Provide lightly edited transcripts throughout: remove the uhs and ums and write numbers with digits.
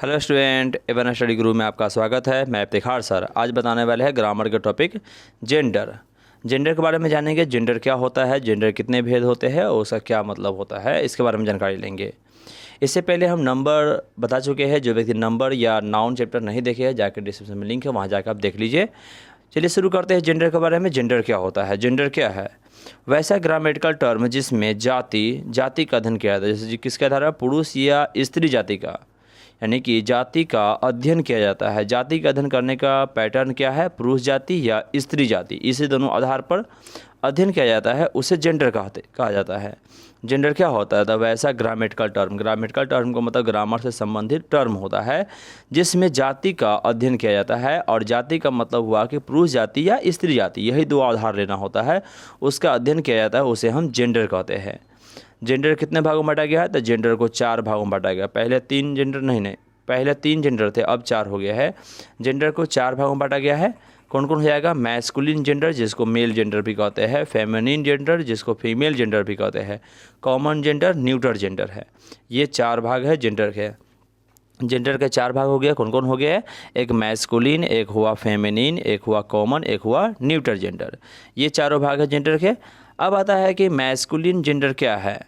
Hello student, Avon study गुरु में आपका स्वागत है। मैं इफ्तिखार सर आज बताने वाले हैं ग्रामर के टॉपिक जेंडर। जेंडर के बारे में जानेंगे। जेंडर क्या होता है, जेंडर कितने भेद होते हैं और उसका क्या मतलब होता है, इसके बारे में जानकारी लेंगे। इससे पहले हम नंबर बता चुके हैं। जो व्यक्ति नंबर या नाउन चैप्टर नहीं देखे हैं, जाकर डिस्क्रिप्शन में लिंक है, वहाँ जाकर आप देख लीजिए। चलिए शुरू करते हैं जेंडर के बारे में। जेंडर क्या होता है? जेंडर क्या है? वैसा ग्रामेटिकल टर्म जिसमें जाति का अध्ययन किया जाता है। जैसे किसके आधार पर? पुरुष या स्त्री जाति का, यानी कि जाति का अध्ययन किया जाता है। जाति का अध्ययन करने का पैटर्न क्या है? पुरुष जाति या स्त्री जाति, इसे दोनों आधार पर अध्ययन किया जाता है, उसे जेंडर कहा जाता है। जेंडर क्या होता है? तो वैसा ग्रामेटिकल टर्म, ग्रामेटिकल टर्म का मतलब ग्रामर से संबंधित टर्म होता है जिसमें जाति का अध्ययन किया जाता है। और जाति का मतलब हुआ कि पुरुष जाति या स्त्री जाति, यही दो आधार लेना होता है, उसका अध्ययन किया जाता है, उसे हम जेंडर कहते हैं। जेंडर कितने भागों में बांटा गया है? तो जेंडर को 4 भागों में बांटा गया। पहले 3 जेंडर नहीं, पहले 3 जेंडर थे, अब 4 हो गया है। जेंडर को 4 भागों में बांटा गया है। कौन कौन हो जाएगा? मैस्कुलिन जेंडर, जिसको मेल जेंडर भी कहते हैं, फेमिनिन जेंडर, जिसको फीमेल जेंडर भी कहते हैं, कॉमन जेंडर, न्यूट्रल जेंडर है। ये 4 भाग है जेंडर के। जेंडर के 4 भाग हो गया। कौन कौन हो गया है? एक मैस्कुलिन, एक हुआ फेमिनिन, एक हुआ कॉमन, एक हुआ न्यूट्रल जेंडर। ये चारों भाग है जेंडर के। अब आता है कि मैस्कुलिन जेंडर क्या है।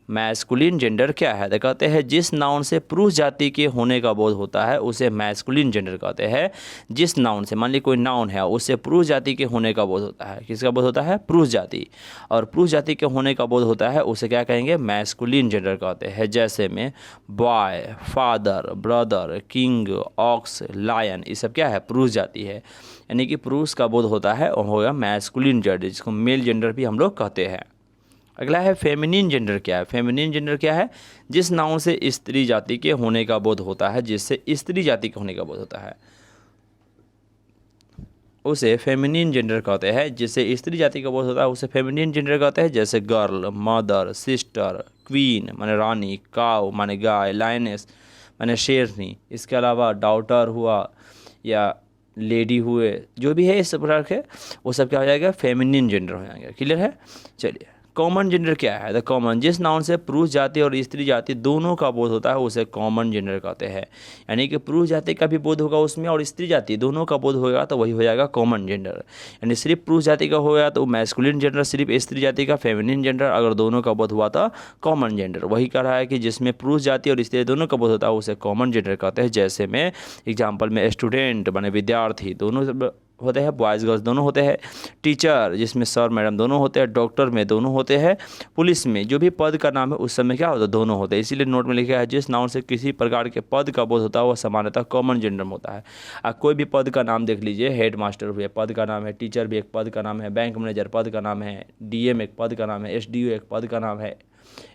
मैस्कुलिन जेंडर क्या है? तो कहते हैं जिस नाउन से पुरुष जाति के होने का बोध होता है उसे मैस्कुलिन जेंडर कहते हैं। जिस नाउन से, मान ली कोई नाउन है, उससे पुरुष जाति के होने का बोध होता है। किसका बोध होता है? पुरुष जाति। और पुरुष जाति के होने का बोध होता है, उसे क्या कहेंगे? मैस्कुलिन जेंडर कहते हैं। जैसे में boy, father, brother, king, ox, lion, ये सब क्या है? पुरुष जाति है। यानी कि पुरुष का बोध होता है, वो होगा मैस्कुलिन जेंडर, जिसको मेल जेंडर भी हम लोग कहते हैं। अगला है फेमिनिन जेंडर क्या है? फेमिनिन जेंडर क्या है? जिस नाउन से स्त्री जाति के होने का बोध होता है, जिससे स्त्री जाति के होने का बोध होता है, उसे फेमिनिन जेंडर कहते हैं। जिससे स्त्री जाति का बोध होता है उसे फेमिनिन जेंडर कहते हैं। जैसे गर्ल, मदर, सिस्टर, क्वीन माने रानी, काउ माने गाय, लायनेस माने शेरनी, इसके अलावा डॉटर हुआ या लेडी हुए, जो भी है इस प्रकार के, वो सब क्या हो जाएगा? फेमिनिन जेंडर हो जाएंगे। क्लियर है? चलिए, कॉमन जेंडर क्या है? द कॉमन, जिस नाउन से पुरुष जाति और स्त्री जाति दोनों का बोध होता है उसे कॉमन जेंडर कहते हैं। यानी कि पुरुष जाति का भी बोध होगा उसमें और स्त्री जाति दोनों का बोध होगा तो वही हो जाएगा कॉमन जेंडर। यानी सिर्फ पुरुष जाति का होगा तो मैस्कुलिन जेंडर, सिर्फ स्त्री जाति का फेमिनिन जेंडर, अगर दोनों का बोध हुआ तो कॉमन जेंडर। वही कह रहा है कि जिसमें पुरुष जाति और स्त्री दोनों का बोध होता है उसे कॉमन जेंडर कहते हैं। जैसे में एग्जाम्पल में स्टूडेंट माने विद्यार्थी दोनों होते हैं, बॉयज़ गर्ल्स दोनों होते हैं। टीचर जिसमें सर मैडम दोनों होते हैं। डॉक्टर में दोनों होते हैं। पुलिस में जो भी पद का नाम है उस समय क्या होता है? दोनों होते हैं। इसीलिए नोट में लिखा है जिस नाउन से किसी प्रकार के पद का बोध होता है वह सामान्यतः कॉमन जेंडर में होता है। कोई भी पद का नाम देख लीजिए, हेड मास्टर हुए पद का नाम है, टीचर भी एक पद का नाम है, बैंक मैनेजर पद का नाम है, डीएम एक पद का नाम है, एसडीओ एक पद का नाम है,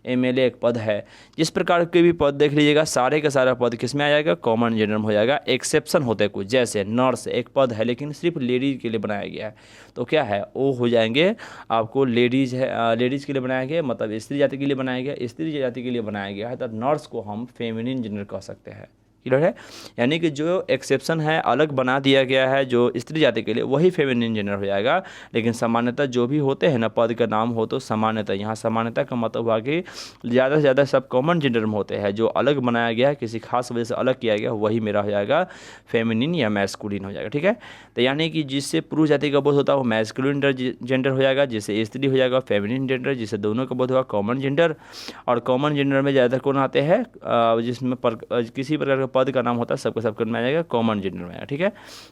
एमएलए एक पद है। जिस प्रकार के भी पद देख लीजिएगा, सारे के सारा पद किस में आ जाएगा? कॉमन जेंडर में हो जाएगा। एक्सेप्शन होते हैं कुछ, जैसे नर्स एक पद है लेकिन सिर्फ लेडीज के लिए बनाया गया है, तो क्या है? वो हो जाएंगे आपको लेडीज है, लेडीज़ के लिए बनाया गया, मतलब स्त्री जाति के लिए बनाया गया। स्त्री जाति के लिए बनाया गया है तो नर्स को हम फेमिनिन जेंडर कह सकते हैं। क्लियर है? यानी कि जो एक्सेप्शन है, अलग बना दिया गया है जो स्त्री जाति के लिए, वही फेमिनिन जेंडर हो जाएगा। लेकिन सामान्यतः जो भी होते हैं ना, पद का नाम हो तो सामान्यतः, यहाँ सामान्यतः का मतलब हुआ कि ज़्यादा से ज़्यादा सब कॉमन जेंडर में होते हैं। जो अलग बनाया गया है, किसी खास वजह से अलग किया गया, वही मेरा हो जाएगा फेमिनिन या मैस्कुलिन हो जाएगा। ठीक है? तो यानी कि जिससे पुरुष जाति का बोध होता है वो मैस्कुलिन जेंडर हो जाएगा, जिससे स्त्री हो जाएगा फेमिनिन जेंडर, जिससे दोनों का बोध होगा कॉमन जेंडर। और कॉमन जेंडर में ज़्यादातर कौन आते हैं? जिसमें किसी प्रकार का पद का नाम होता है, सबके सब में आ जाएगा कॉमन जेंडर में आएगा। ठीक है?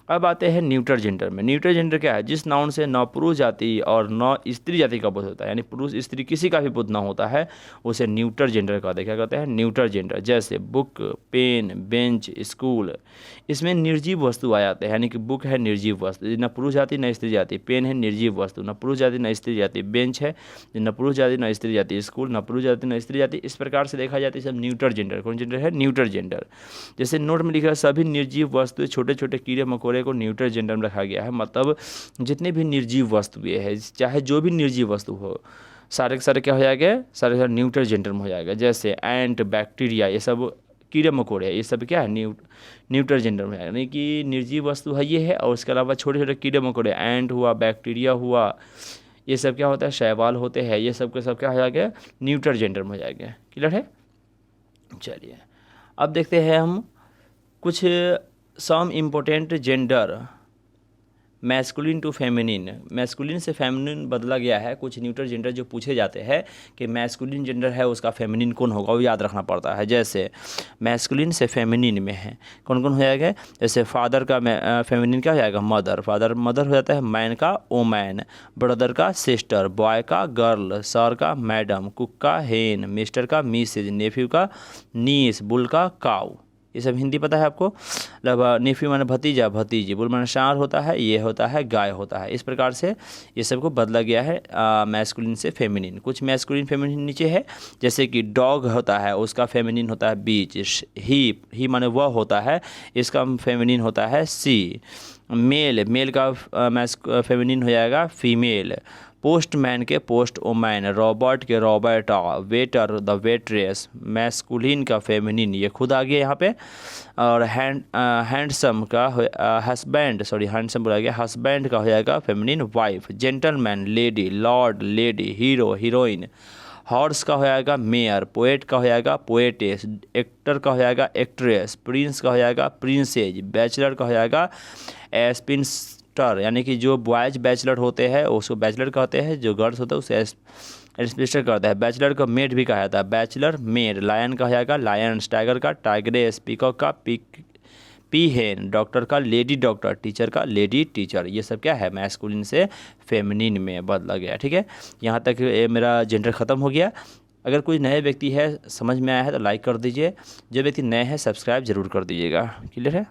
अब आते हैं न्यूट्रल जेंडर में। न्यूट्रल जेंडर क्या है? जिस नाउन से न पुरुष जाति और न स्त्री जाति का बोध होता है, यानी पुरुष स्त्री किसी का भी बोध ना होता है, उसे न्यूट्रल जेंडर कहते हैं। क्या कहते हैं? Neutral gender. जैसे बुक, पेन, बेंच, स्कूल, इसमें निर्जीव वस्तु आ जाते हैं। यानी कि बुक है निर्जीव वस्तु, न पुरुष जाति न स्त्री जाति। पेन है निर्जीव वस्तु, न पुरुष जाति न स्त्री जाति। बेंच है न पुरुष जाति न स्त्री जाति। स्कूल न पुरुष जाति न स्त्री जाति। इस प्रकार से देखा जाता है सब न्यूट्रल जेंडर। कौन जेंडर है? Neutral gender. जैसे नोट में लिखा है सभी निर्जीव वस्तुएं, छोटे छोटे कीड़े मकोड़े को न्यूट्रल जेंडर में रखा गया है। मतलब जितने भी निर्जीव वस्तुएं हैं, चाहे जो भी निर्जीव वस्तु हो, सारे के सारे क्या हो जाएगा? सारे सारे न्यूट्रल जेंडर में हो जाएगा। जैसे एंट, बैक्टीरिया, ये सब कीड़े मकोड़े, ये सब क्या है? न्यूट्रल जेंडर में है। यानी कि निर्जीव वस्तु है ये है, और उसके अलावा छोटे छोटे कीड़े मकोड़े, एंट हुआ, बैक्टीरिया हुआ, ये सब क्या होता है? शैवाल होते हैं। ये सब के सब क्या हो जाएगा? न्यूट्रल जेंडर में हो जाएगा। क्लियर है? चलिए अब देखते हैं हम कुछ some important gender masculine to feminine. Masculine से फेमिनिन बदला गया है। कुछ न्यूट्रल जेंडर जो पूछे जाते हैं कि मैस्कुलिन जेंडर है उसका फेमिनिन कौन होगा, वो याद रखना पड़ता है। जैसे मैस्कुलिन से फेमिनिन में है कौन कौन हो जाएगा, जैसे फादर का फेमिनिन क्या हो जाएगा, मदर। फादर मदर हो जाता है। मैन का वोमैन, ब्रदर का सिस्टर, बॉय का गर्ल, सर का मैडम, कुक का हेन, मिस्टर का मिसेज, नेफ्यू का नीस, बुल का काऊ। ये सब हिंदी पता है आपको। नेफ्यू माने भतीजा भतीजी, बुल माने सांड होता है, ये होता है गाय होता है। इस प्रकार से ये सब को बदला गया है मैस्कुलिन से फेमिनिन। कुछ मैस्कुलिन फेमिनिन नीचे है, जैसे कि डॉग होता है उसका फेमिनिन होता है बीच। ही माने वह होता है, इसका फेमिनिन होता है सी। मेल का फेमिनिन हो जाएगा फीमेल। पोस्टमैन के पोस्ट वोमैन, रॉबर्ट के रॉबर्टा, वेटर द वेट्रेस। मैस्कुलिन का फेमिनिन ये खुद आ गया यहाँ पे। और हैंडसम का हैंडसम बोला गया, हस्बैंड का हो जाएगा feminine wife. Gentleman lady, Lord lady, hero heroine. Horse का हो जाएगा मेयर, पोएट का हो जाएगा पोएटेस, एक्टर का हो जाएगा एक्ट्रेस, प्रिंस का हो जाएगा प्रिंसेज, बैचलर का हो जाएगा एस्पिंस्टर, यानी कि जो बॉयज बैचलर होते हैं उसको बैचलर कहते हैं, जो गर्ल्स होते हैं उसे एस्पिंस्टर कहता है। बैचलर को मेड भी कहा जाता है, बैचलर मेड। लायन का हो जाएगा लायंस, टाइगर का टाइग्रेस, पीकॉक का पीहेन, डॉक्टर का लेडी डॉक्टर, टीचर का लेडी टीचर। ये सब क्या है, मैस्कुलिन से फेमिनिन में बदला गया। ठीक है, यहाँ तक मेरा जेंडर ख़त्म हो गया। अगर कोई नए व्यक्ति है समझ में आया है तो लाइक कर दीजिए, जो व्यक्ति नए हैं सब्सक्राइब जरूर कर दीजिएगा। क्लियर है।